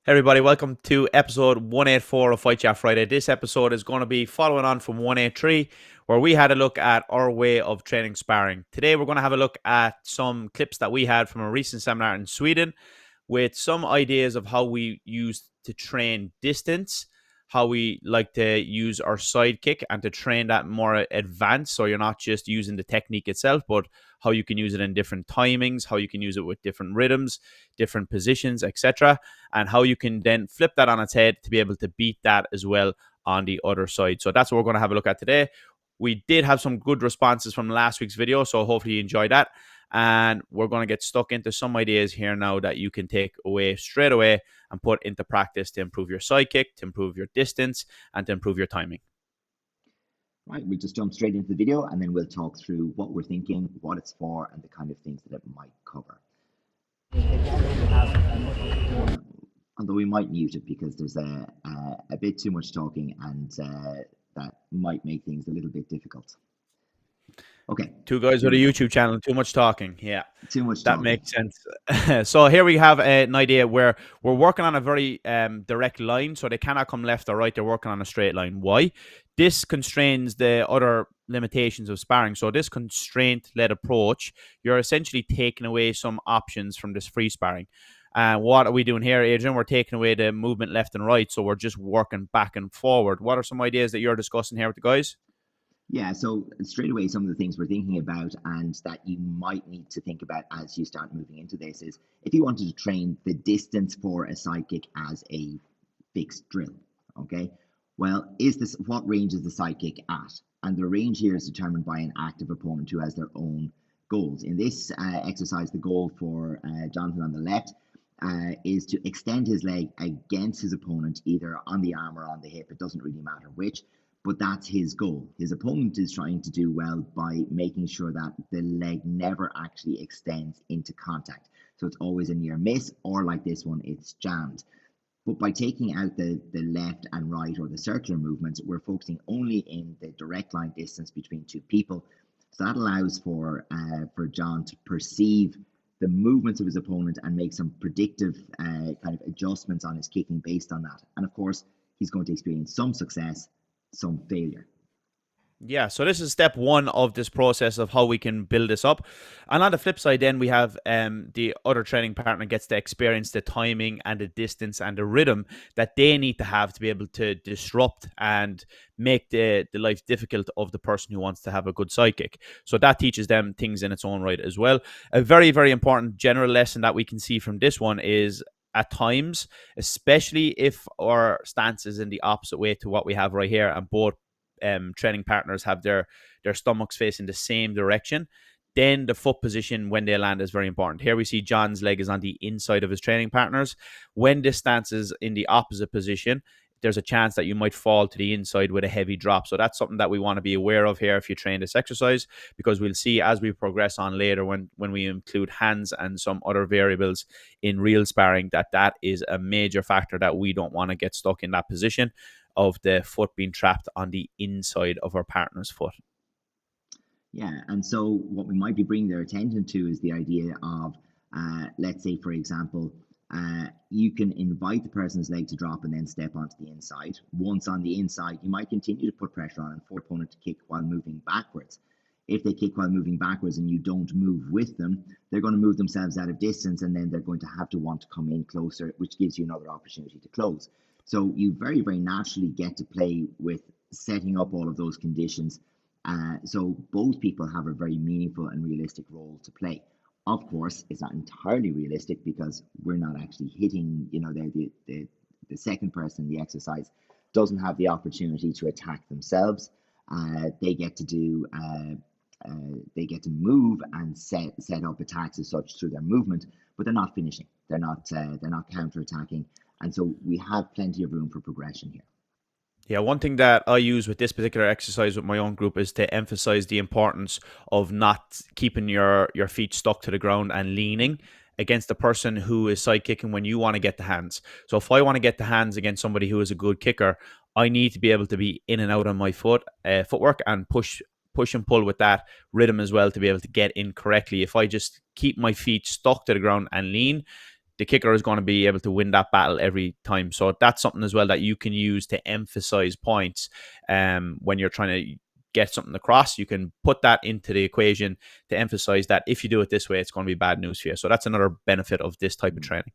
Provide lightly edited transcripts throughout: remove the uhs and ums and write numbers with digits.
Hey everybody, welcome to episode 184 of Fight Chat Friday. This episode is going to be following on from 183, where we had a look at our way of training sparring. Today, we're going to have a look at some clips that we had from a recent seminar in Sweden with some ideas of how we use to train distance, how we like to use our side kick and to train that more advanced. So you're not just using the technique itself, but how you can use it in different timings, how you can use it with different rhythms, different positions, etc., and how you can then flip that on its head to be able to beat that as well on the other side. So that's what we're going to have a look at today. We did have some good responses from last week's video, so hopefully you enjoyed that. And we're going to get stuck into some ideas here now that you can take away straight away and put into practice to improve your side kick, to improve your distance, and to improve your timing. Right, we'll just jump straight into the video and then we'll talk through what we're thinking, what it's for, and the kind of things that it might cover. Although we might mute it because there's a bit too much talking and that might make things a little bit difficult. Okay. Two guys with a YouTube channel, too much talking. Yeah, too much that talking. makes sense. So here we have an idea where we're working on a very direct line, so they cannot come left or right. They're working on a straight line. Why? This constrains the other limitations of sparring. So this constraint-led approach, you're essentially taking away some options from this free sparring. What are we doing here, Adrian? We're taking away the movement left and right, so we're just working back and forward. What are some ideas that you're discussing here with the guys? Yeah, so straight away, some of the things we're thinking about and that you might need to think about as you start moving into this is if you wanted to train the distance for a side kick as a fixed drill, okay? Well, what range is the side kick at? And the range here is determined by an active opponent who has their own goals. In this exercise, the goal for Jonathan on the left is to extend his leg against his opponent, either on the arm or on the hip. It doesn't really matter which, but that's his goal. His opponent is trying to do well by making sure that the leg never actually extends into contact. So it's always a near miss, or like this one, it's jammed. But by taking out the left and right or the circular movements, we're focusing only in the direct line distance between two people. So that allows for John to perceive the movements of his opponent and make some predictive kind of adjustments on his kicking based on that. And of course, he's going to experience some success, some failure. Yeah, so this is step one of this process of how we can build this up. And on the flip side, then we have the other training partner gets to experience the timing and the distance and the rhythm that they need to have to be able to disrupt and make the life difficult of the person who wants to have a good side kick. So that teaches them things in its own right as well. A very, very important general lesson that we can see from this one is at times, especially if our stance is in the opposite way to what we have right here, and both training partners have their stomachs facing the same direction, then the foot position when they land is very important. Here we see John's leg is on the inside of his training partner's. When this stance is in the opposite position, there's a chance that you might fall to the inside with a heavy drop. So that's something that we want to be aware of here if you train this exercise, because we'll see as we progress on later when we include hands and some other variables in real sparring that is a major factor that we don't want to get stuck in that position of the foot being trapped on the inside of our partner's foot. Yeah, and so what we might be bringing their attention to is the idea of, let's say, for example, you can invite the person's leg to drop and then step onto the inside. Once on the inside, you might continue to put pressure on and force your opponent to kick while moving backwards. If they kick while moving backwards and you don't move with them, they're going to move themselves out of distance and then they're going to have to want to come in closer, which gives you another opportunity to close. So you very, very naturally get to play with setting up all of those conditions. So both people have a very meaningful and realistic role to play. Of course, it's not entirely realistic because we're not actually hitting, the second person in the exercise doesn't have the opportunity to attack themselves. They get to move and set up attacks as such through their movement, but they're not finishing. They're not counter-attacking. And so we have plenty of room for progression here. Yeah, one thing that I use with this particular exercise with my own group is to emphasize the importance of not keeping your feet stuck to the ground and leaning against the person who is side kicking when you want to get the hands. So if I want to get the hands against somebody who is a good kicker, I need to be able to be in and out on my footwork and push and pull with that rhythm as well to be able to get in correctly. If I just keep my feet stuck to the ground and lean, the kicker is going to be able to win that battle every time. So that's something as well that you can use to emphasize points when you're trying to get something across. You can put that into the equation to emphasize that if you do it this way, it's going to be bad news for you. So that's another benefit of this type of training.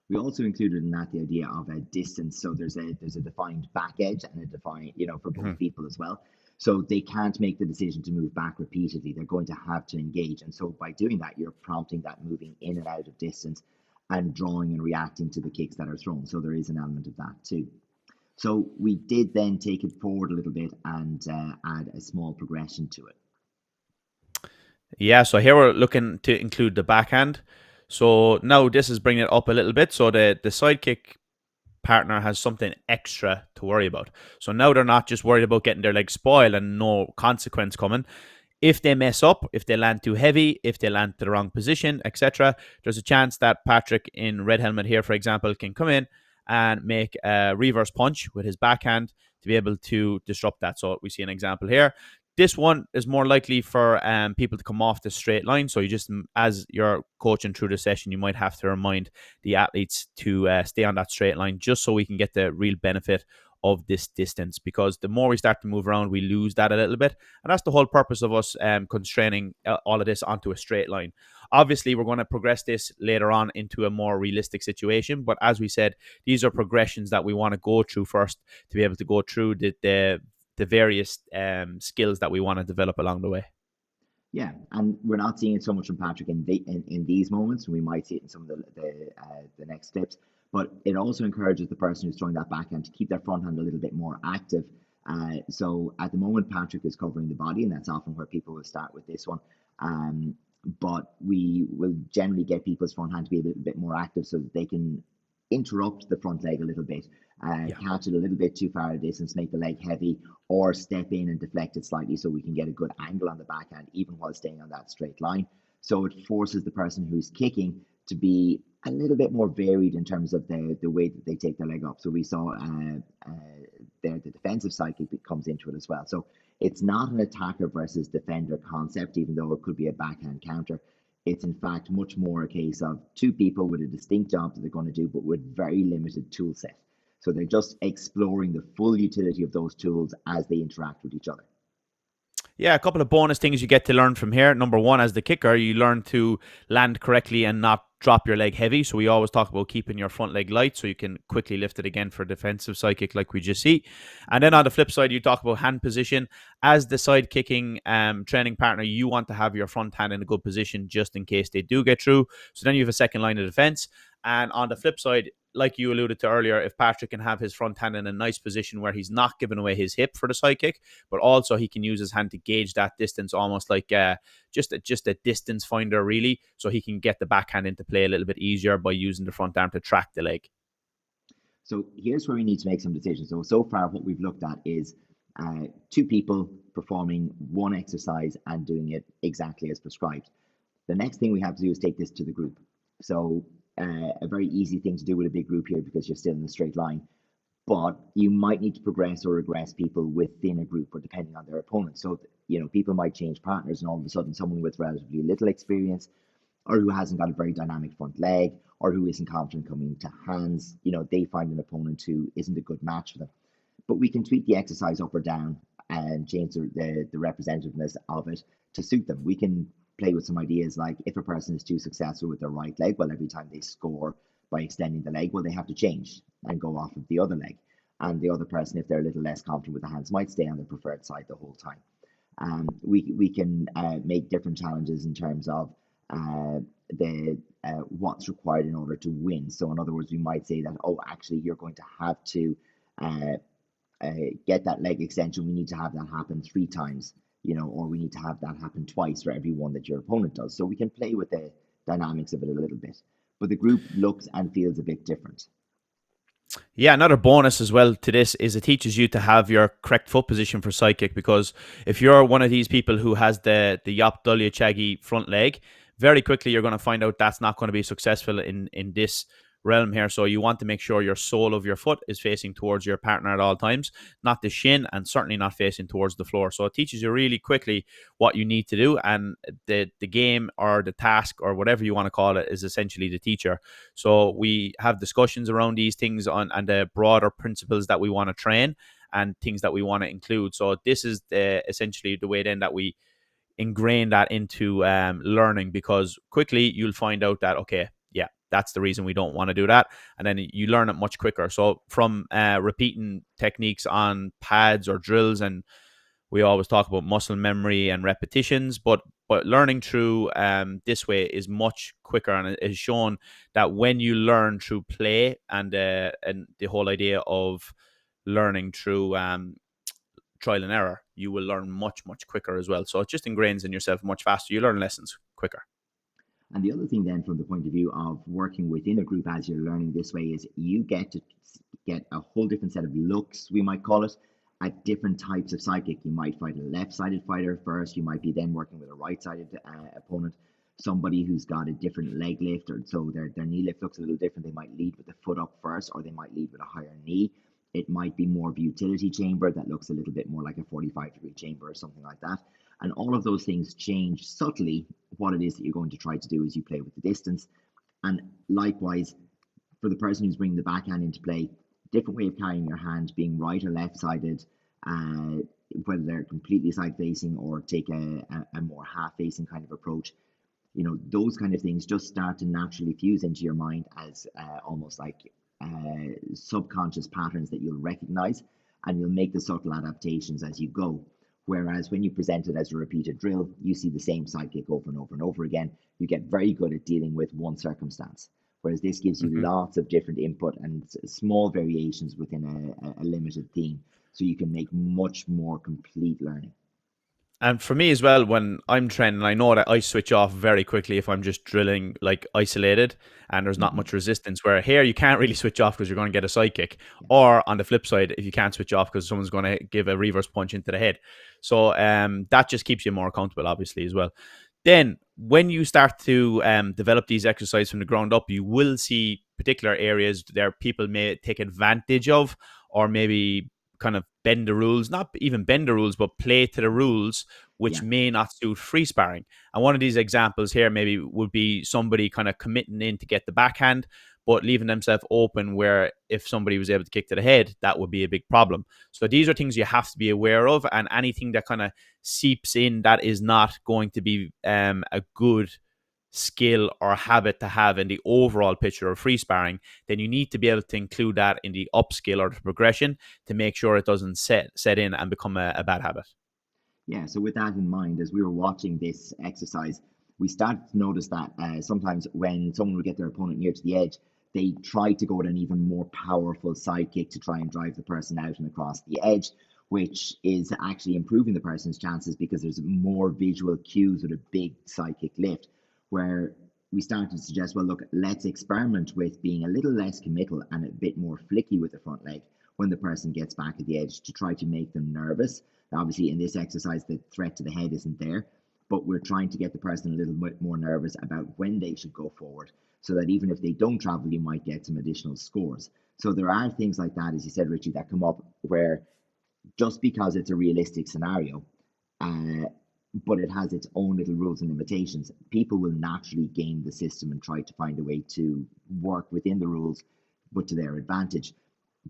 We also included in that the idea of a distance. So there's a defined back edge and a defined, for both people as well. So they can't make the decision to move back repeatedly. They're going to have to engage. And so by doing that, you're prompting that moving in and out of distance and drawing and reacting to the kicks that are thrown. So there is an element of that too. So we did then take it forward a little bit and add a small progression to it. Yeah, so here we're looking to include the backhand. So now this is bringing it up a little bit. So the sidekick partner has something extra to worry about. So now they're not just worried about getting their leg spoiled and no consequence coming. If they mess up, if they land too heavy, if they land to the wrong position, etc., there's a chance that Patrick in red helmet here, for example, can come in and make a reverse punch with his backhand to be able to disrupt that. So we see an example here. This one is more likely for people to come off the straight line. So you just, as you're coaching through the session, you might have to remind the athletes to stay on that straight line just so we can get the real benefit of this distance, because the more we start to move around, we lose that a little bit. And that's the whole purpose of us constraining all of this onto a straight line. Obviously, we're going to progress this later on into a more realistic situation. But as we said, these are progressions that we want to go through first to be able to go through the various skills that we want to develop along the way. Yeah, and we're not seeing it so much from Patrick in these moments. We might see it in some of the next clips, but it also encourages the person who's throwing that backhand to keep their front hand a little bit more active. So at the moment, Patrick is covering the body, and that's often where people will start with this one. But we will generally get people's front hand to be a little bit more active so that they can interrupt the front leg a little bit, catch it a little bit too far a distance, make the leg heavy, or step in and deflect it slightly so we can get a good angle on the backhand, even while staying on that straight line. So it forces the person who's kicking to be a little bit more varied in terms of the way that they take their leg up. So we saw the defensive side kick comes into it as well. So it's not an attacker versus defender concept, even though it could be a backhand counter. It's in fact much more a case of two people with a distinct job that they're going to do, but with very limited tool set. So they're just exploring the full utility of those tools as they interact with each other. Yeah, a couple of bonus things you get to learn from here. Number one, as the kicker, you learn to land correctly and not drop your leg heavy. So we always talk about keeping your front leg light so you can quickly lift it again for defensive side kick like we just see. And then on the flip side, you talk about hand position. As the side kicking training partner, you want to have your front hand in a good position just in case they do get through. So then you have a second line of defense. And on the flip side, like you alluded to earlier, if Patrick can have his front hand in a nice position where he's not giving away his hip for the side kick, but also he can use his hand to gauge that distance, almost like just a distance finder, really, so he can get the backhand into play a little bit easier by using the front arm to track the leg. So here's where we need to make some decisions. So far what we've looked at is two people performing one exercise and doing it exactly as prescribed. The next thing we have to do is take this to the group. So a very easy thing to do with a big group here because you're still in a straight line, but you might need to progress or regress people within a group or depending on their opponent. So, people might change partners and all of a sudden someone with relatively little experience or who hasn't got a very dynamic front leg or who isn't confident coming to hands, they find an opponent who isn't a good match for them. But we can tweak the exercise up or down and change the representativeness of it to suit them. We can play with some ideas like if a person is too successful with their right leg, well, every time they score by extending the leg, well, they have to change and go off of the other leg. And the other person, if they're a little less confident with the hands, might stay on the preferred side the whole time. We can make different challenges in terms of what's required in order to win. So in other words, we might say that, actually, you're going to have to get that leg extension. We need to have that happen 3 times, or we need to have that happen twice for every one that your opponent does. So we can play with the dynamics of it a little bit, but the group looks and feels a bit different. Yeah, another bonus as well to this is it teaches you to have your correct foot position for side kick, because if you're one of these people who has the Yop Dulya Chagi front leg, very quickly you're going to find out that's not going to be successful in this realm here. So you want to make sure your sole of your foot is facing towards your partner at all times, not the shin, and certainly not facing towards the floor. So it teaches you really quickly what you need to do, and the game or the task or whatever you want to call it is essentially the teacher. So we have discussions around these things on and the broader principles that we want to train and things that we want to include. So this is essentially the way then that we ingrain that into learning, because quickly you'll find out that, okay, yeah, that's the reason we don't want to do that, and then you learn it much quicker. So from repeating techniques on pads or drills, and we always talk about muscle memory and repetitions, but learning through this way is much quicker, and it is shown that when you learn through play and the whole idea of learning through trial and error, you will learn much quicker as well. So it just ingrains in yourself much faster. You learn lessons quicker. And the other thing then, from the point of view of working within a group as you're learning this way, is you get to get a whole different set of looks, we might call it, at different types of psychic. You might fight a left-sided fighter first. You might be then working with a right-sided opponent, somebody who's got a different leg lift, or so their knee lift looks a little different. They might lead with the foot up first, or they might lead with a higher knee. It might be more of a utility chamber that looks a little bit more like a 45-degree chamber or something like that. And all of those things change subtly what it is that you're going to try to do as you play with the distance. And likewise, for the person who's bringing the backhand into play, different way of carrying your hand, being right or left sided, whether they're completely side facing or take a more half facing kind of approach. Those kind of things just start to naturally fuse into your mind as almost like subconscious patterns that you'll recognize, and you'll make the subtle adaptations as you go. Whereas when you present it as a repeated drill, you see the same psychic over and over and over again. You get very good at dealing with one circumstance. Whereas this gives you lots of different input and small variations within a limited theme. So you can make much more complete learning. And for me as well, when I'm training, I know that I switch off very quickly if I'm just drilling like isolated and there's not Mm-hmm. much resistance. Where here you can't really switch off because you're going to get a side kick. Yeah. Or on the flip side, if you can't switch off because someone's going to give a reverse punch into the head. So that just keeps you more accountable, obviously, as well. Then when you start to develop these exercises from the ground up, you will see particular areas there people may take advantage of, or maybe kind of bend the rules, not even bend the rules, but play to the rules, which Yeah. may not suit free sparring. And one of these examples here maybe would be somebody kind of committing in to get the backhand, but leaving themselves open where if somebody was able to kick to the head, that would be a big problem. So these are things you have to be aware of, and anything that kind of seeps in that is not going to be a good skill or habit to have in the overall picture of free sparring, then you need to be able to include that in the upskill or the progression to make sure it doesn't set in and become a bad habit. Yeah, so with that in mind, as we were watching this exercise, we started to notice that sometimes when someone would get their opponent near to the edge, they try to go with an even more powerful side kick to try and drive the person out and across the edge, which is actually improving the person's chances because there's more visual cues with a big side kick lift. Where we started to suggest, well, look, let's experiment with being a little less committal and a bit more flicky with the front leg when the person gets back at the edge to try to make them nervous. Obviously, in this exercise, the threat to the head isn't there, but we're trying to get the person a little bit more nervous about when they should go forward, so that even if they don't travel, you might get some additional scores. So there are things like that, as you said, Richie, that come up where just because it's a realistic scenario, uh, but it has its own little rules and limitations, people will naturally game the system and try to find a way to work within the rules, but to their advantage.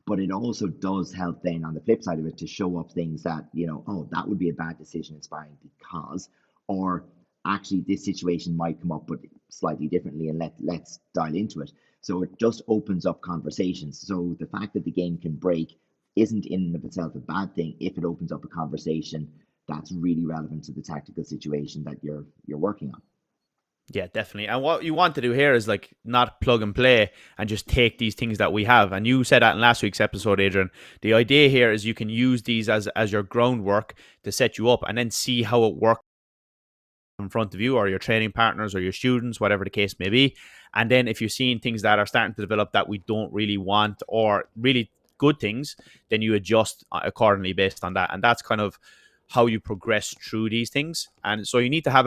But it also does help then on the flip side of it to show up things that, oh, that would be a bad decision in sparring because, or actually this situation might come up but slightly differently, and let's dial into it. So it just opens up conversations. So the fact that the game can break isn't in and of itself a bad thing if it opens up a conversation that's really relevant to the tactical situation that you're working on. Yeah, definitely. And what you want to do here is like not plug and play and just take these things that we have. And you said that in last week's episode, Adrian. The idea here is you can use these as your groundwork to set you up and then see how it works in front of you or your training partners or your students, whatever the case may be. And then if you're seeing things that are starting to develop that we don't really want or really good things, then you adjust accordingly based on that. And that's kind of how you progress through these things. And so you need to have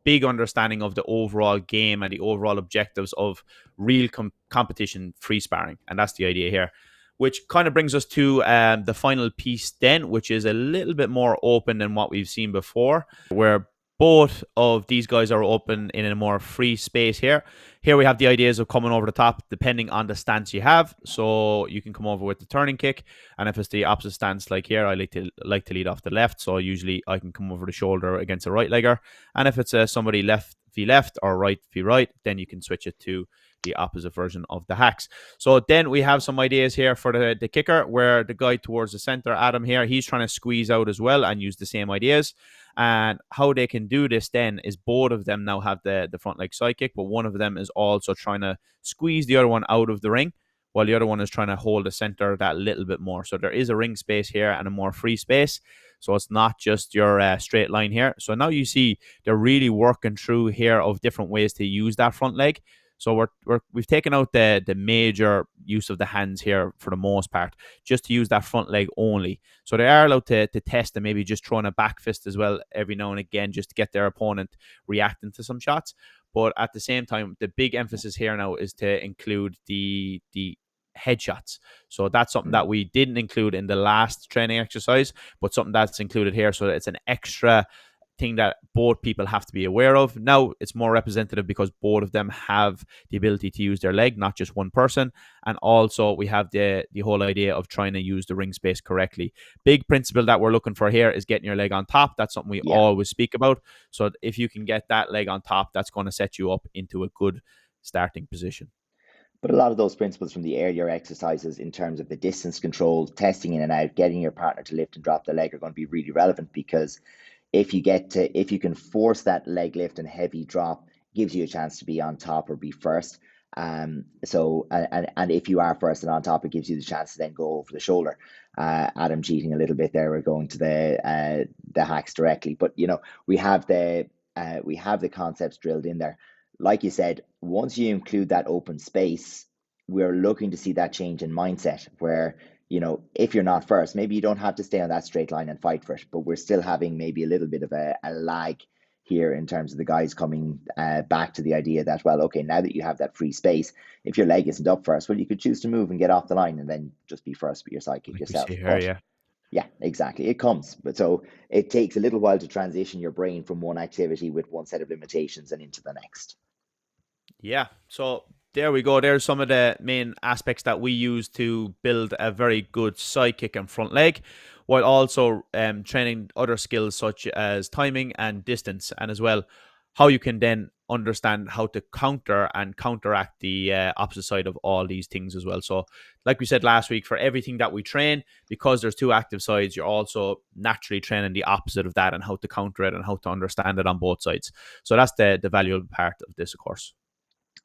big understanding of the overall game and the overall objectives of real competition free sparring. And that's the idea here, which kind of brings us to the final piece then, which is a little bit more open than what we've seen before, where both of these guys are open in a more free space here. Here we have the ideas of coming over the top depending on the stance you have. So you can come over with the turning kick, and if it's the opposite stance like here, I like to lead off the left. So usually I can come over the shoulder against a right legger, and if it's somebody left v left or right v right, then you can switch it to the opposite version of the hacks. So then we have some ideas here for the kicker, where the guy towards the center, Adam here, he's trying to squeeze out as well and use the same ideas. And how they can do this then is both of them now have the front leg side kick, but one of them is also trying to squeeze the other one out of the ring, while the other one is trying to hold the center that little bit more. So there is a ring space here and a more free space. So it's not just your straight line here. So now you see they're really working through here of different ways to use that front leg. So we've taken out the major use of the hands here for the most part, just to use that front leg only. So they are allowed to test and maybe just throwing a back fist as well every now and again, just to get their opponent reacting to some shots. But at the same time, the big emphasis here now is to include the headshots. So that's something that we didn't include in the last training exercise, but something that's included here. So it's an extra thing that both people have to be aware of. Now it's more representative because both of them have the ability to use their leg, not just one person. And also we have the whole idea of trying to use the ring space correctly. Big principle that we're looking for here is getting your leg on top. That's something we always speak about. So if you can get that leg on top, that's going to set you up into a good starting position. But a lot of those principles from the earlier exercises in terms of the distance control, testing in and out, getting your partner to lift and drop the leg are going to be really relevant, because if you can force that leg lift and heavy drop, gives you a chance to be on top or be first. And if you are first and on top, it gives you the chance to then go over the shoulder. Adam cheating a little bit there. We're going to the hacks directly, but we have the concepts drilled in there. Like you said, once you include that open space, we're looking to see that change in mindset where, if you're not first, maybe you don't have to stay on that straight line and fight for it, but we're still having maybe a little bit of a lag here in terms of the guys coming back to the idea that, well, okay, now that you have that free space, if your leg isn't up first, well, you could choose to move and get off the line and then just be first with your side kick yourself. Yeah, exactly. It comes. But so it takes a little while to transition your brain from one activity with one set of limitations and into the next. Yeah. So there we go. There's some of the main aspects that we use to build a very good side kick and front leg, while also training other skills such as timing and distance, and as well how you can then understand how to counter and counteract the opposite side of all these things as well. So like we said last week, for everything that we train, because there's two active sides, you're also naturally training the opposite of that and how to counter it and how to understand it on both sides. So that's the valuable part of this course.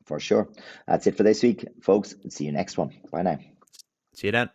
For sure. That's it for this week, folks. See you next one. Bye now. See you then.